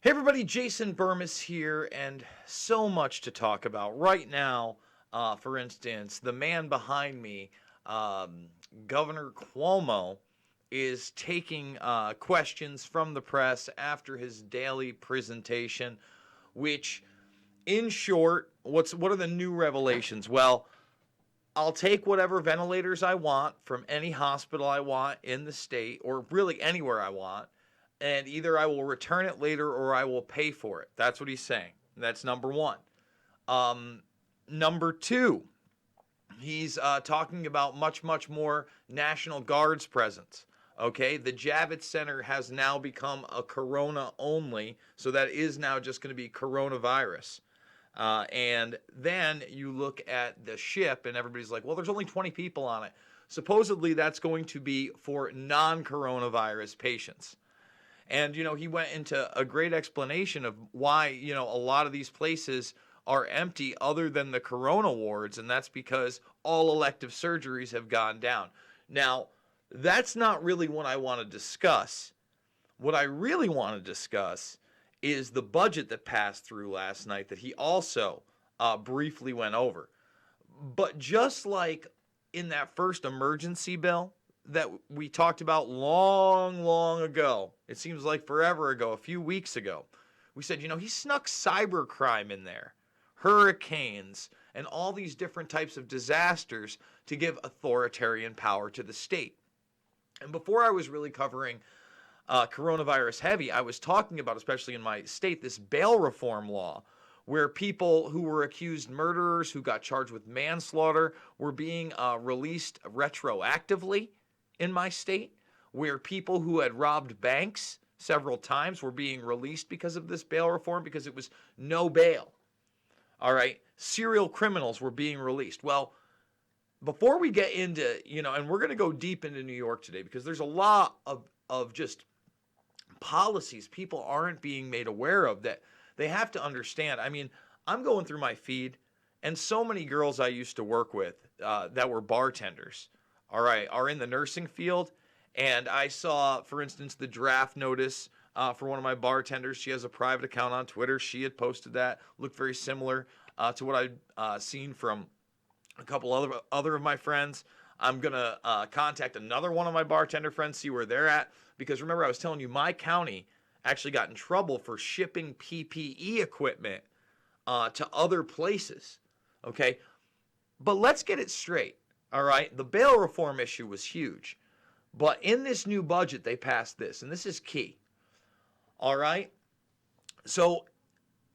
Hey everybody, Jason Burmis here, and so much to talk about right now. For instance, the man behind me, um, Governor Cuomo, is taking questions from the press after his daily presentation. Which, in short, what are the new revelations? Well, I'll take whatever ventilators I want from any hospital I want in the state, or really anywhere I want, and either I will return it later or I will pay for it. That's what he's saying. That's number one. Um, Number two, he's talking about much more National Guard's presence. Okay, the Javits Center has now become a corona only, so that is now just going to be coronavirus. And then you look at the ship, and everybody's like, well, there's only 20 people on it. Supposedly, that's going to be for non coronavirus patients. And, he went into a great explanation of why, a lot of these places are empty other than the corona wards. And that's because all elective surgeries have gone down. Now, that's not really what I want to discuss. What I really want to discuss is the budget that passed through last night that he also briefly went over. But just like in that first emergency bill that we talked about long ago, it seems like forever ago, a few weeks ago, we said, he snuck cybercrime in there, hurricanes, and all these different types of disasters to give authoritarian power to the state. And before I was really covering coronavirus heavy, I was talking about, especially in my state, this bail reform law where people who were accused murderers who got charged with manslaughter were being released retroactively in my state, where people who had robbed banks several times were being released because of this bail reform because it was no bail. All right. Serial criminals were being released. Well, before we get into, and we're going to go deep into New York today because there's a lot of just policies people aren't being made aware of that they have to understand. I mean, I'm going through my feed, and so many girls I used to work with that were bartenders, all right, are in the nursing field. And I saw, for instance, the draft notice for one of my bartenders. She has a private account on Twitter. She had posted that. Looked very similar to what I'd seen from a couple other of my friends. I'm going to contact another one of my bartender friends, see where they're at. Because remember, I was telling you, my county actually got in trouble for shipping PPE equipment to other places. Okay? But let's get it straight. All right? The bail reform issue was huge. But in this new budget, they passed this. And this is key. All right? So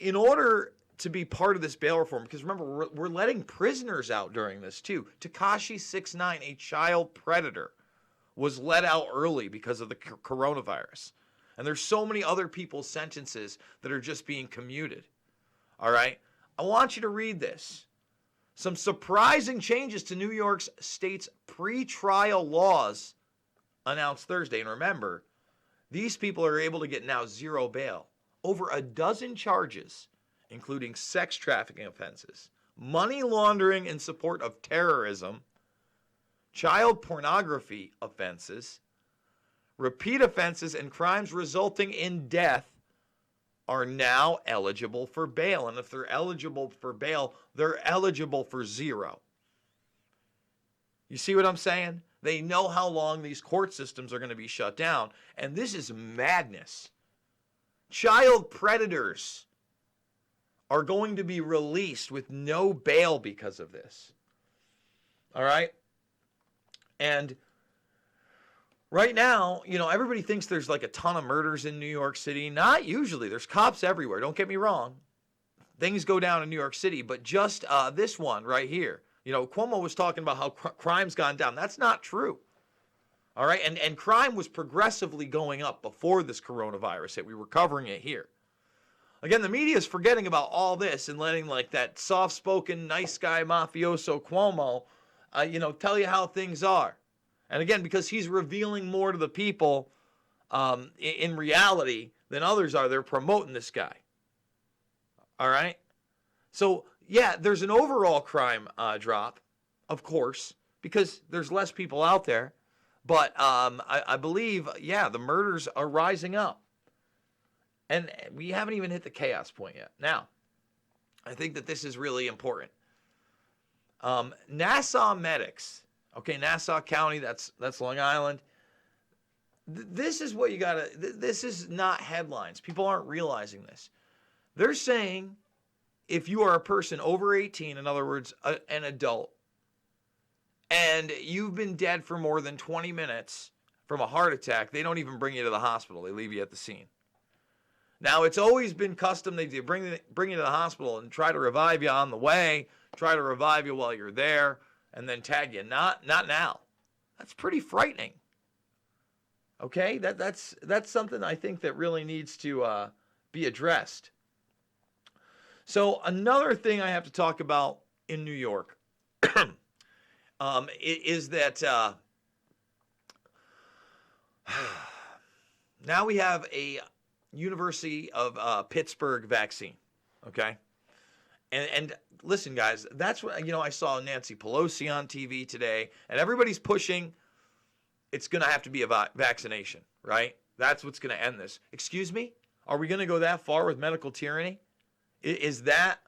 in order to be part of this bail reform, because remember, we're letting prisoners out during this too. Tekashi 6ix9ine, a child predator, was let out early because of the coronavirus. And there's so many other people's sentences that are just being commuted. All right? I want you to read this. Some surprising changes to New York State's pretrial laws announced Thursday. And remember, these people are able to get now zero bail. Over a dozen charges, including sex trafficking offenses, money laundering in support of terrorism, child pornography offenses, repeat offenses, and crimes resulting in death are now eligible for bail. And if they're eligible for bail, they're eligible for zero. You see what I'm saying? They know how long these court systems are going to be shut down. And this is madness. Child predators are going to be released with no bail because of this. All right? And right now, everybody thinks there's like a ton of murders in New York City. Not usually. There's cops everywhere. Don't get me wrong. Things go down in New York City. But just this one right here. Cuomo was talking about how crime's gone down. That's not true. All right? And crime was progressively going up before this coronavirus hit. We were covering it here. Again, the media is forgetting about all this and letting like that soft-spoken, nice guy mafioso Cuomo, tell you how things are. And again, because he's revealing more to the people in reality than others are, they're promoting this guy. All right? So, yeah, there's an overall crime drop, of course, because there's less people out there. But I believe, the murders are rising up. And we haven't even hit the chaos point yet. Now, I think that this is really important. Nassau medics, okay, Nassau County, that's Long Island. This is what you gotta, this is not headlines. People aren't realizing this. They're saying if you are a person over 18, in other words, an adult, and you've been dead for more than 20 minutes from a heart attack, they don't even bring you to the hospital. They leave you at the scene. Now, it's always been custom. They bring you to the hospital and try to revive you on the way, try to revive you while you're there, and then tag you. Not now. That's pretty frightening. Okay? That's something I think that really needs to be addressed. So another thing I have to talk about in New York is that now we have a University of Pittsburgh vaccine, okay? And listen, guys, that's what, I saw Nancy Pelosi on TV today, and everybody's pushing it's going to have to be a vaccination, right? That's what's going to end this. Excuse me? Are we going to go that far with medical tyranny? Is that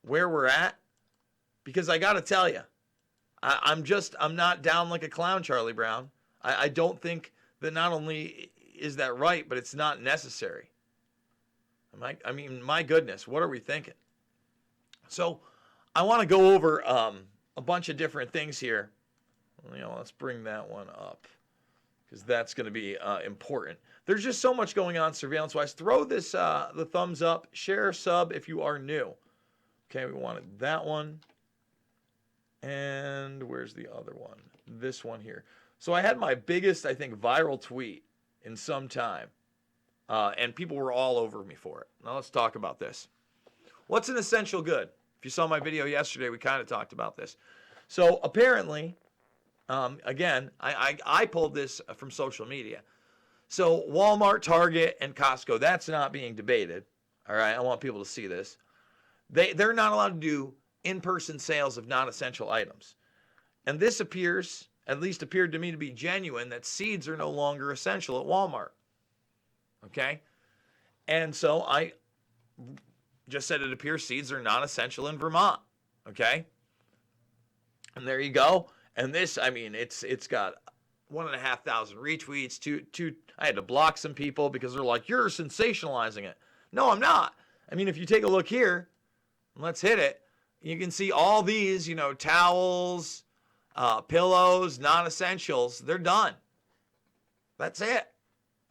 where we're at? Because I got to tell you, I'm not down like a clown, Charlie Brown. I don't think that not only is that right, but it's not necessary. I mean, my goodness, what are we thinking? So I want to go over a bunch of different things here. Let's bring that one up because that's going to be important. There's just so much going on surveillance-wise. Throw this the thumbs up, share, sub if you are new. Okay, we wanted that one. And where's the other one? This one here. So I had my biggest, I think, viral tweet in some time. And people were all over me for it. Now let's talk about this. What's an essential good? If you saw my video yesterday, we kind of talked about this. So apparently, again, I pulled this from social media. So Walmart, Target, and Costco, that's not being debated. All right, I want people to see this. They're not allowed to do in-person sales of non-essential items. And this at least appeared to me to be genuine, that seeds are no longer essential at Walmart. Okay? And so I just said it appears seeds are non-essential in Vermont. Okay? And there you go. And this, I mean, it's got 1,500 retweets. Two. I had to block some people because they're like, you're sensationalizing it. No, I'm not. I mean, if you take a look here, let's hit it. You can see all these, towels, pillows, non-essentials. They're done. That's it.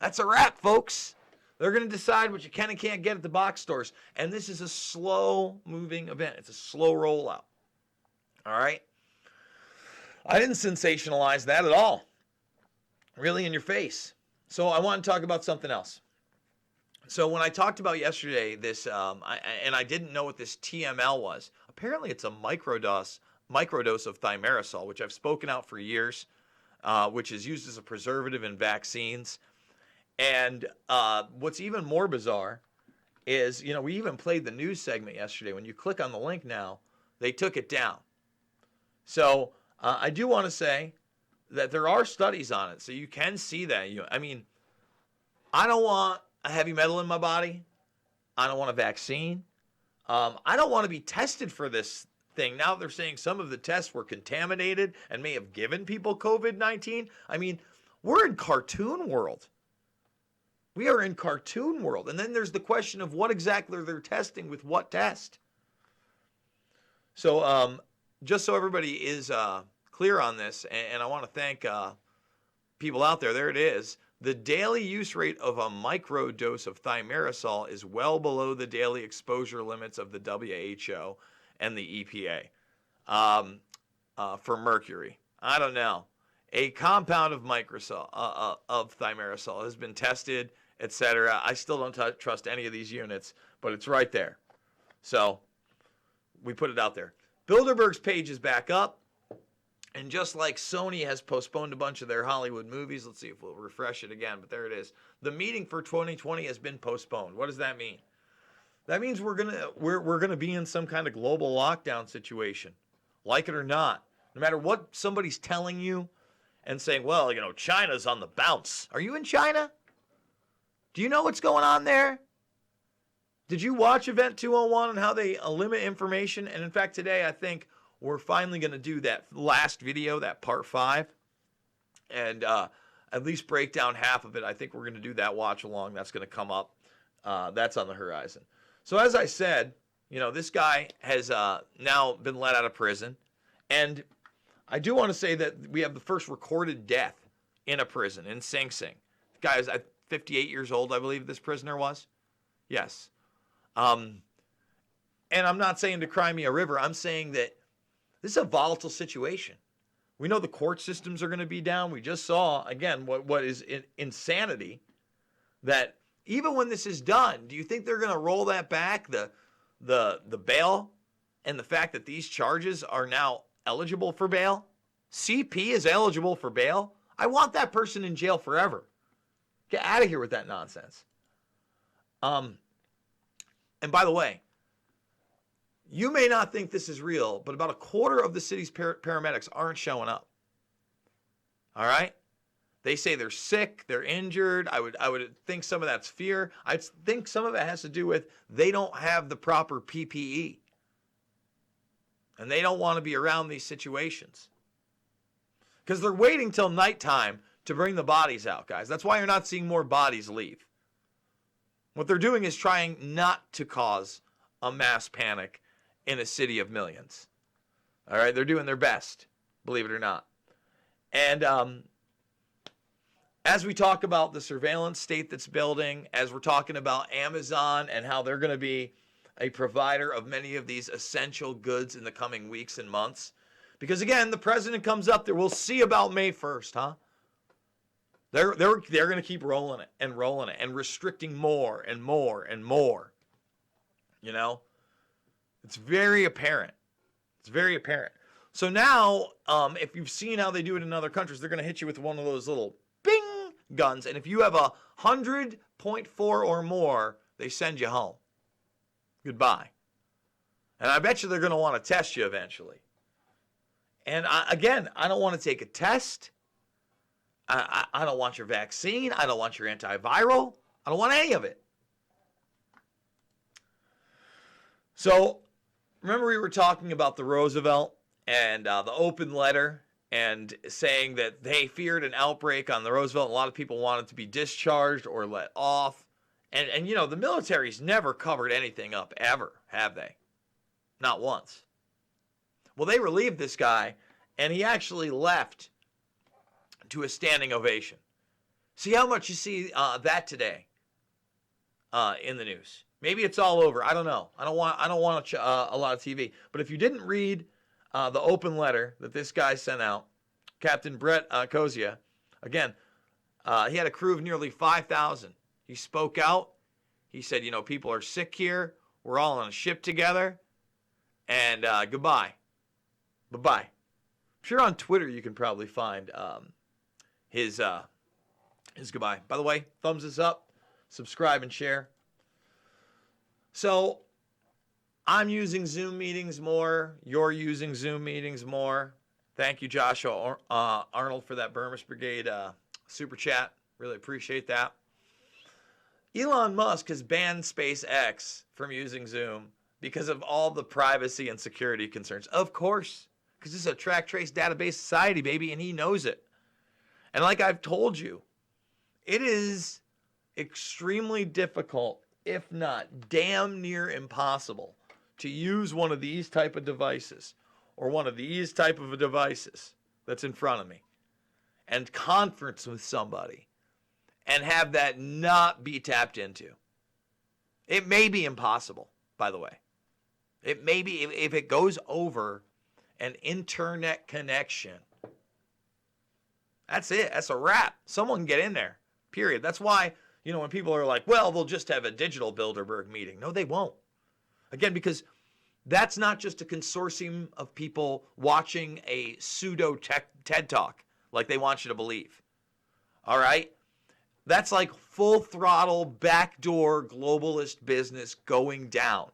That's a wrap, folks. They're going to decide what you can and can't get at the box stores. And this is a slow-moving event. It's a slow rollout. All right? I didn't sensationalize that at all. Really in your face. So I want to talk about something else. So when I talked about yesterday this, and I didn't know what this TML was. Apparently it's a microdose of thimerosal, which I've spoken out for years, which is used as a preservative in vaccines. And what's even more bizarre is, we even played the news segment yesterday. When you click on the link now, they took it down. So I do want to say that there are studies on it, so you can see that. I don't want a heavy metal in my body. I don't want a vaccine. I don't want to be tested for this thing. Now they're saying some of the tests were contaminated and may have given people COVID-19. I mean, we're in cartoon world. We are in cartoon world. And then there's the question of what exactly they're testing with what test. So just so everybody is clear on this, and I want to thank people out there. There it is. The daily use rate of a microdose of thimerosal is well below the daily exposure limits of the WHO and the EPA for mercury. I don't know. A compound of thimerosal has been tested, etc. I still don't trust any of these units, but it's right there. So we put it out there. Bilderberg's page is back up. And just like Sony has postponed a bunch of their Hollywood movies, let's see if we'll refresh it again, but there it is. The meeting for 2020 has been postponed. What does that mean? That means we're gonna be in some kind of global lockdown situation, like it or not. No matter what somebody's telling you and saying, well, China's on the bounce. Are you in China? Do you know what's going on there? Did you watch Event 201 and how they limit information? And in fact, today I think we're finally going to do that last video, that part 5, and at least break down half of it. I think we're going to do that watch along. That's going to come up. That's on the horizon. So as I said, this guy has now been let out of prison. And I do want to say that we have the first recorded death in a prison in Sing Sing. The guy is 58 years old, I believe this prisoner was. Yes. And I'm not saying to cry me a river. I'm saying that this is a volatile situation. We know the court systems are going to be down. We just saw, again, what is insanity, that even when this is done, do you think they're going to roll that back, the bail, and the fact that these charges are now eligible for bail? CP is eligible for bail? I want that person in jail forever. Get out of here with that nonsense. And by the way, you may not think this is real, but about a quarter of the city's paramedics aren't showing up. All right? They say they're sick, they're injured. I would think some of that's fear. I think some of it has to do with they don't have the proper PPE. And they don't want to be around these situations. Because they're waiting till nighttime to bring the bodies out, guys. That's why you're not seeing more bodies leave. What they're doing is trying not to cause a mass panic in a city of millions. All right? They're doing their best, believe it or not. And as we talk about the surveillance state that's building, as we're talking about Amazon and how they're going to be a provider of many of these essential goods in the coming weeks and months. Because again, the president comes up there. We'll see about May 1st, huh? They're going to keep rolling it and restricting more and more and more. It's very apparent. It's very apparent. So now, if you've seen how they do it in other countries, they're going to hit you with one of those little bing guns. And if you have 100.4 or more, they send you home. Goodbye. And I bet you they're going to want to test you eventually. And I don't want to take a test. I don't want your vaccine. I don't want your antiviral. I don't want any of it. So, remember we were talking about the Roosevelt and the open letter and saying that they feared an outbreak on the Roosevelt. A lot of people wanted to be discharged or let off. And the military's never covered anything up, ever, have they? Not once. Well, they relieved this guy, and he actually left to a standing ovation. See how much you see that today in the news. Maybe it's all over. I don't know. I don't want a lot of TV. But if you didn't read the open letter that this guy sent out, Captain Brett Kozia, again, he had a crew of nearly 5,000. He spoke out. He said, people are sick here. We're all on a ship together. And goodbye. Bye-bye. I'm sure on Twitter you can probably find his goodbye. By the way, thumbs this up, subscribe, and share. So I'm using Zoom meetings more. You're using Zoom meetings more. Thank you, Joshua Arnold, for that Burmese Brigade super chat. Really appreciate that. Elon Musk has banned SpaceX from using Zoom because of all the privacy and security concerns. Of course, because this is a track, trace, database society, baby, and he knows it. And like I've told you, it is extremely difficult, if not damn near impossible, to use one of these type of devices or one of these type of devices that's in front of me and conference with somebody and have that not be tapped into. It may be impossible, by the way. It may be, if it goes over an internet connection, that's it. That's a wrap. Someone can get in there, period. That's why, when people are like, well, they'll just have a digital Bilderberg meeting. No, they won't. Again, because that's not just a consortium of people watching a pseudo TED Talk like they want you to believe. All right? That's like full throttle, backdoor globalist business going down.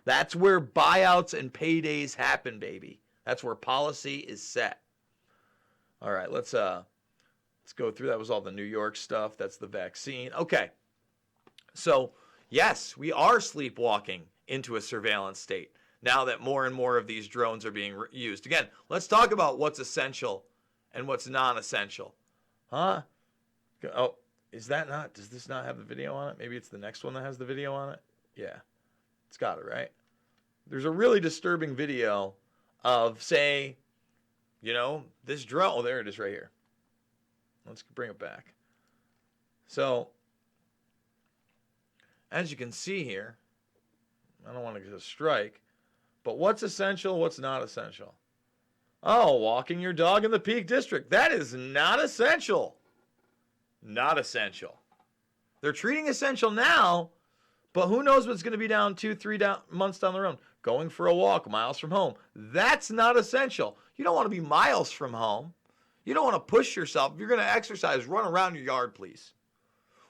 That's where buyouts and paydays happen, baby. That's where policy is set. All right, let's go through. That was all the New York stuff. That's the vaccine. Okay. So, Yes, we are sleepwalking into a surveillance state now that more and more of these drones are being used. Again, let's talk about what's essential and what's non-essential. Huh? Oh, is that not? Does this not have the video on it? Maybe it's the next one that has the video on it? Yeah. It's got it, right? There's a really disturbing video of, say, this drone. Oh, there it is right here. Let's bring it back. So, as you can see here, I don't want to get a strike, but what's essential, what's not essential? Oh, walking your dog in the Peak District. That is not essential. Not essential. They're treating essential now, but who knows what's going to be down 2-3 months down the road. Going for a walk miles from home. That's not essential. You don't want to be miles from home. You don't want to push yourself. If you're going to exercise, run around your yard, please.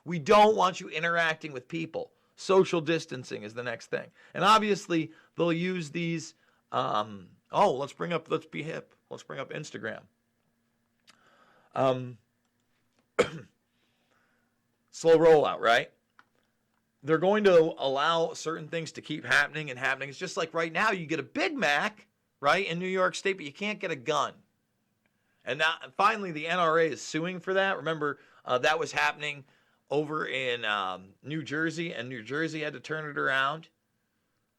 We don't want you interacting with people. Social distancing is the next thing. And obviously, they'll use these. Let's be hip. Let's bring up Instagram. Slow rollout, right? They're going to allow certain things to keep happening and happening. It's just like right now, you get a Big Mac, right, in New York State, but you can't get a gun. And now, finally, the NRA is suing for that. Remember, that was happening over in New Jersey, and New Jersey had to turn it around.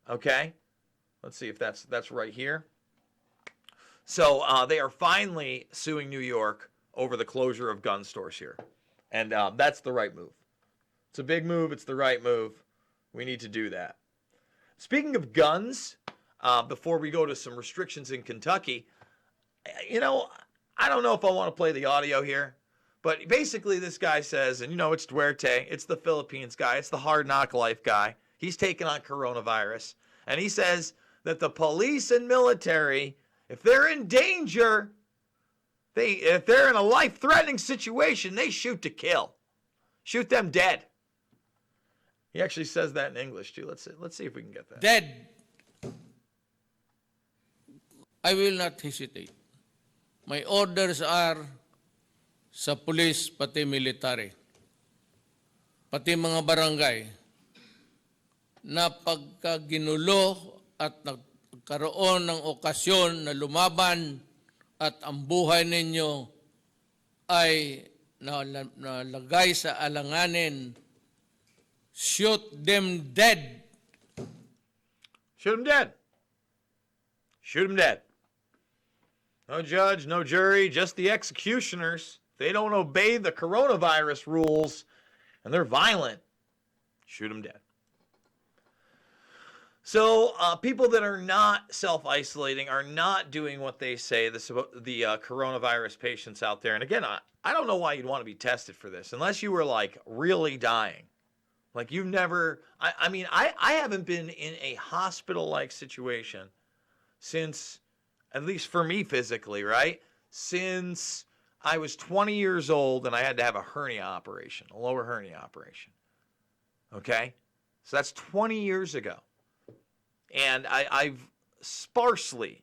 Okay? Let's see if that's right here. So they are finally suing New York over the closure of gun stores here. And that's the right move. It's a big move. It's the right move. We need to do that. Speaking of guns, before we go to some restrictions in Kentucky, I don't know if I want to play the audio here, but basically this guy says, and it's Duarte, it's the Philippines guy, it's the hard knock life guy. He's taking on coronavirus. And he says that the police and military, if they're in danger, if they're in a life-threatening situation, they shoot to kill. Shoot them dead. He actually says that in English too. Let's see if we can get that. Dead. I will not hesitate. My orders are sa police pati military, pati mga barangay, na pagka ginulo at nagkaroon ng okasyon na lumaban at ang buhay ninyo ay nalagay sa alanganin, shoot them dead. Shoot them dead. Shoot them dead. No judge, no jury, just the executioners. They don't obey the coronavirus rules, and they're violent. Shoot them dead. So people that are not self-isolating, are not doing what they say, the coronavirus patients out there. And again, I don't know why you'd want to be tested for this, unless you were like really dying. Like you've never, I haven't been in a hospital-like situation since, at least for me physically, right? Since I was 20 years old and I had to have a hernia operation, a lower hernia operation. Okay? So that's 20 years ago. And I've sparsely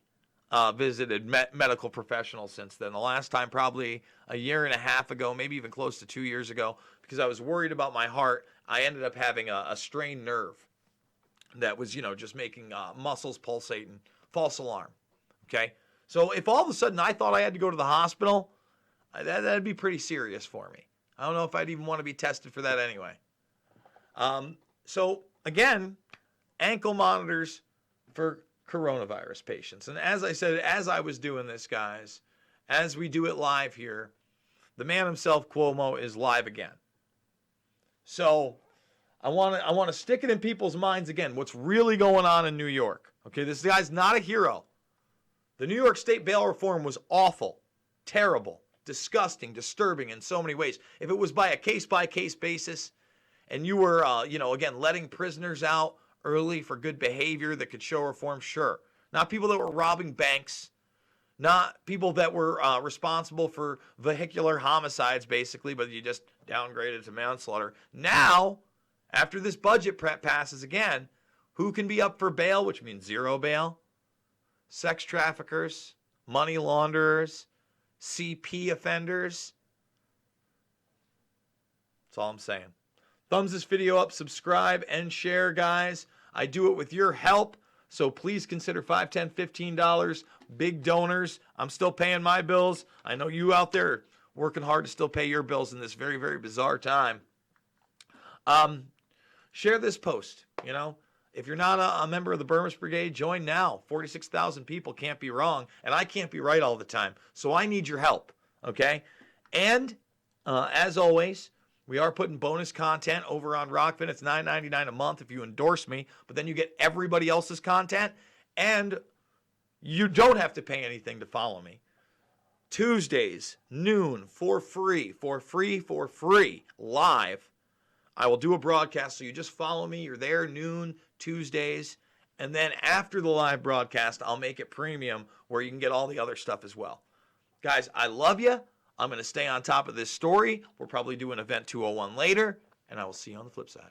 visited medical professionals since then. The last time probably a year and a half ago, maybe even close to 2 years ago, because I was worried about my heart. I ended up having a strained nerve that was, just making muscles pulsating. False alarm. Okay? So if all of a sudden I thought I had to go to the hospital, that'd be pretty serious for me. I don't know if I'd even want to be tested for that anyway. So again, ankle monitors for coronavirus patients. And as I said, as I was doing this, guys, as we do it live here, the man himself, Cuomo, is live again. So I want to stick it in people's minds again, what's really going on in New York. Okay, this guy's not a hero. The New York State bail reform was awful, terrible, disgusting, disturbing in so many ways. If it was by a case-by-case basis, and you were, again, letting prisoners out early for good behavior that could show reform, sure. Not people that were robbing banks, not people that were responsible for vehicular homicides, basically, but you just downgraded to manslaughter. Now, after this budget passes again, who can be up for bail, which means zero bail? Sex traffickers, money launderers, CP offenders. That's all I'm saying. Thumbs this video up, subscribe, and share, guys. I do it with your help, so please consider $5, $10, $15 big donors. I'm still paying my bills. I know you out there are working hard to still pay your bills in this very, very bizarre time. Share this post, you know. If you're not a member of the Burmese Brigade, join now. 46,000 people can't be wrong, and I can't be right all the time. So I need your help, okay? And as always, we are putting bonus content over on Rockfin. It's $9.99 a month if you endorse me, but then you get everybody else's content, and you don't have to pay anything to follow me. Tuesdays, noon, for free, live. I will do a broadcast, so you just follow me. You're there noon, Tuesdays. And then after the live broadcast, I'll make it premium where you can get all the other stuff as well. Guys, I love you. I'm going to stay on top of this story. We'll probably do an Event 201 later, and I will see you on the flip side.